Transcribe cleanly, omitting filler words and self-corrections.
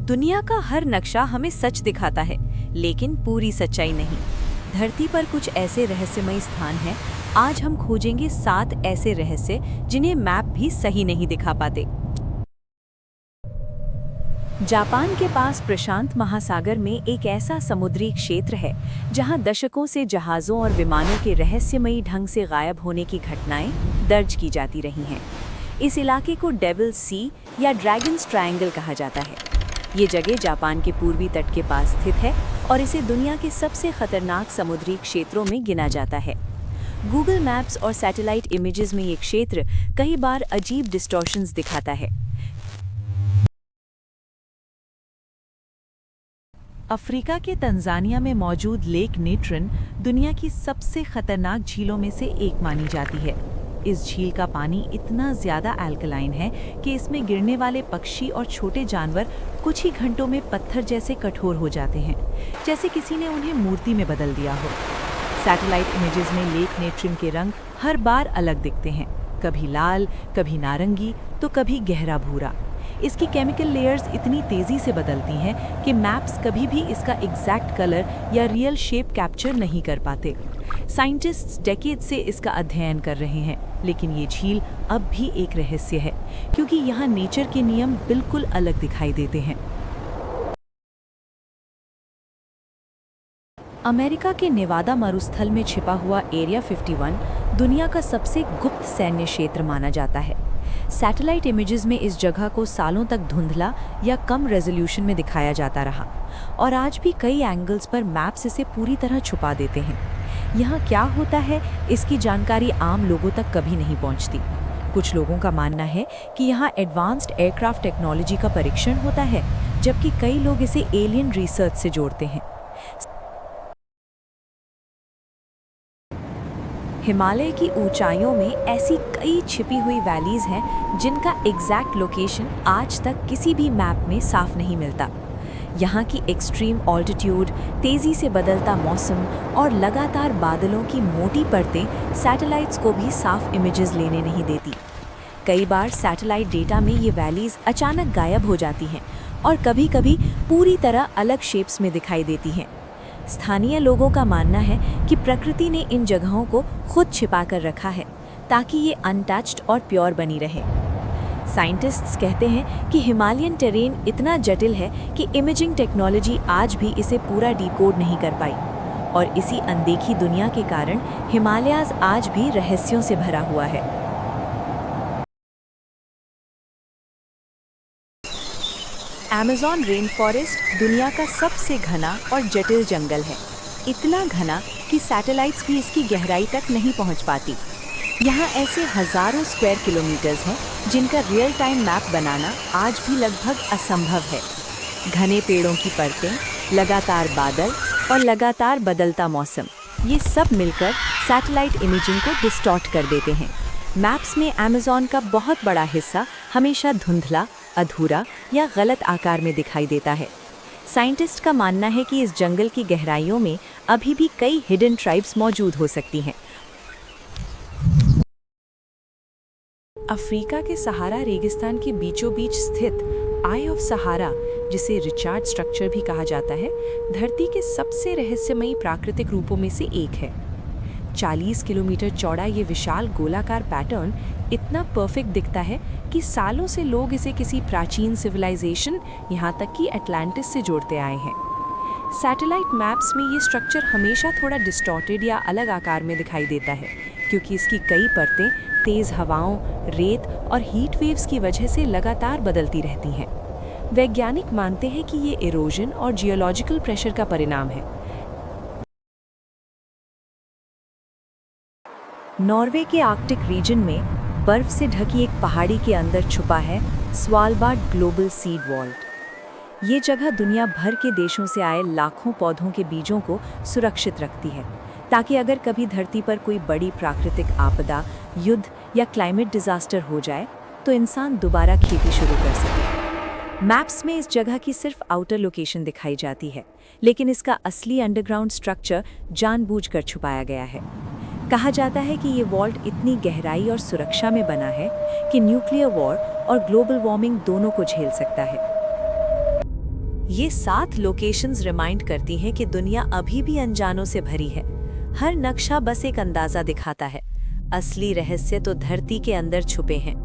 दुनिया का हर नक्शा हमें सच दिखाता है, लेकिन पूरी सच्चाई नहीं। धरती पर कुछ ऐसे रहस्यमयी स्थान हैं। आज हम खोजेंगे 7 ऐसे रहस्य जिन्हें मैप भी सही नहीं दिखा पाते। जापान के पास प्रशांत महासागर में एक ऐसा समुद्री क्षेत्र है जहां दशकों से जहाज़ों और विमानों के रहस्यमयी ढंग से गायब होने की घटनाएं दर्ज की जाती रही हैं। इस इलाके को डेविल सी या ड्रैगन्स ट्रायंगल कहा जाता है। ये जगह जापान के पूर्वी तट के पास स्थित है और इसे दुनिया के सबसे खतरनाक समुद्री क्षेत्रों में गिना जाता है। गूगल मैप्स और सैटेलाइट इमेजेस में ये क्षेत्र कई बार अजीब डिस्टॉर्शंस दिखाता है। अफ्रीका के तंजानिया में मौजूद लेक नेट्रन दुनिया की सबसे खतरनाक झीलों में से एक मानी जाती है। इस झील का पानी इतना ज़्यादा अल्कलाइन है कि इसमें गिरने वाले पक्षी और छोटे जानवर कुछ ही घंटों में पत्थर जैसे कठोर हो जाते हैं, जैसे किसी ने उन्हें मूर्ति में बदल दिया हो। सैटेलाइट इमेजेस में लेक नेट्रन के रंग हर बार अलग दिखते हैं, कभी लाल, कभी नारंगी, तो कभी गहरा भूरा। इसकी केमिकल लेयर्स इतनी तेज़ी से बदलती हैं कि मैप्स कभी भी इसका एग्जैक्ट कलर या रियल शेप कैप्चर नहीं कर पाते। साइंटिस्ट्स डेकेड से इसका अध्ययन कर रहे हैं, लेकिन ये झील अब भी एक रहस्य है, क्योंकि यहाँ नेचर के नियम बिल्कुल अलग दिखाई देते हैं। अमेरिका के नेवादा मरुस्थल में छिपा हुआ एरिया 51 दुनिया का सबसे गुप्त सैन्य क्षेत्र माना जाता है। सैटेलाइट इमेजेस में इस जगह को सालों तक धुंधला या कम रेजोल्यूशन में दिखाया जाता रहा और आज भी कई एंगल्स पर मैप्स इसे पूरी तरह छुपा देते हैं। यहाँ क्या होता है, इसकी जानकारी आम लोगों तक कभी नहीं पहुँचती। कुछ लोगों का मानना है कि यहाँ एडवांस्ड एयरक्राफ्ट टेक्नोलॉजी का परीक्षण होता है, जबकि कई लोग इसे एलियन रिसर्च से जोड़ते हैं। हिमालय की ऊंचाइयों में ऐसी कई छिपी हुई वैलीज हैं जिनका एग्जैक्ट लोकेशन आज तक किसी भी मैप में साफ नहीं मिलता। यहाँ की एक्सट्रीम ऑल्टीट्यूड, तेज़ी से बदलता मौसम और लगातार बादलों की मोटी परतें सैटेलाइट्स को भी साफ इमेजेस लेने नहीं देती। कई बार सैटेलाइट डेटा में ये वैलीज अचानक गायब हो जाती हैं और कभी-कभी पूरी तरह अलग शेप्स में दिखाई देती हैं। स्थानीय लोगों का मानना है कि प्रकृति ने इन जगहों को खुद छिपा कर रखा है ताकि ये अनटच्ड और प्योर बनी रहे। साइंटिस्ट्स कहते हैं कि हिमालयन टेरेन इतना जटिल है कि इमेजिंग टेक्नोलॉजी आज भी इसे पूरा डिकोड नहीं कर पाई और इसी अनदेखी दुनिया के कारण हिमालयाज़ आज भी रहस्यों से भरा हुआ है। अमेज़न रेन फॉरेस्ट दुनिया का सबसे घना और जटिल जंगल है। इतना घना कि सैटेलाइट्स भी इसकी गहराई तक नहीं पहुंच पाती। यहाँ ऐसे हज़ारों स्क्वायर किलोमीटर्स हैं जिनका रियल टाइम मैप बनाना आज भी लगभग असंभव है। घने पेड़ों की परतें, लगातार बादल और लगातार बदलता मौसम, ये सब मिलकर सैटेलाइट इमेजिंग को डिस्टॉर्ट कर देते हैं। मैप्स में अमेज़न का बहुत बड़ा हिस्सा हमेशा धुंधला, अधूरा या गलत आकार में दिखाई देता है। साइंटिस्ट का मानना है कि इस जंगल की गहराइयों में अभी भी कई हिडन ट्राइब्स मौजूद हो सकती हैं। अफ्रीका के सहारा रेगिस्तान के बीचों बीच स्थित आई ऑफ सहारा, जिसे रिचार्ड स्ट्रक्चर भी कहा जाता है, धरती के सबसे रहस्यमयी प्राकृतिक रूपों में से एक है। 40 किलोमीटर चौड़ा ये विशाल गोलाकार पैटर्न इतना परफेक्ट दिखता है कि सालों से लोग इसे किसी प्राचीन सिविलाइजेशन, यहाँ तक कि अटलांटिस से जोड़ते आए हैं। सैटेलाइट मैप्स में ये स्ट्रक्चर हमेशा थोड़ा डिस्टॉर्टेड या अलग आकार में दिखाई देता है, क्योंकि इसकी कई परतें तेज़ हवाओं, रेत और हीट वेव्स की वजह से लगातार बदलती रहती हैं। वैज्ञानिक मानते हैं कि ये इरोजन और जियोलॉजिकल प्रेशर का परिणाम है। नॉर्वे के आर्कटिक रीजन में बर्फ से ढकी एक पहाड़ी के अंदर छुपा है स्वालबार्ड ग्लोबल सीड वॉल्ट। ये जगह दुनिया भर के देशों से आए लाखों पौधों के बीजों को सुरक्षित रखती है, ताकि अगर कभी धरती पर कोई बड़ी प्राकृतिक आपदा, युद्ध या क्लाइमेट डिजास्टर हो जाए तो इंसान दोबारा खेती शुरू कर सके। मैप्स में इस जगह की सिर्फ आउटर लोकेशन दिखाई जाती है, लेकिन इसका असली अंडरग्राउंड स्ट्रक्चर जानबूझकर छुपाया गया है। कहा जाता है कि ये वॉल्ट इतनी गहराई और सुरक्षा में बना है कि न्यूक्लियर वॉर और ग्लोबल वार्मिंग दोनों को झेल सकता है। ये 7 लोकेशंस रिमाइंड करती हैं कि दुनिया अभी भी अनजानों से भरी है। हर नक्शा बस एक अंदाजा दिखाता है, असली रहस्य तो धरती के अंदर छुपे हैं।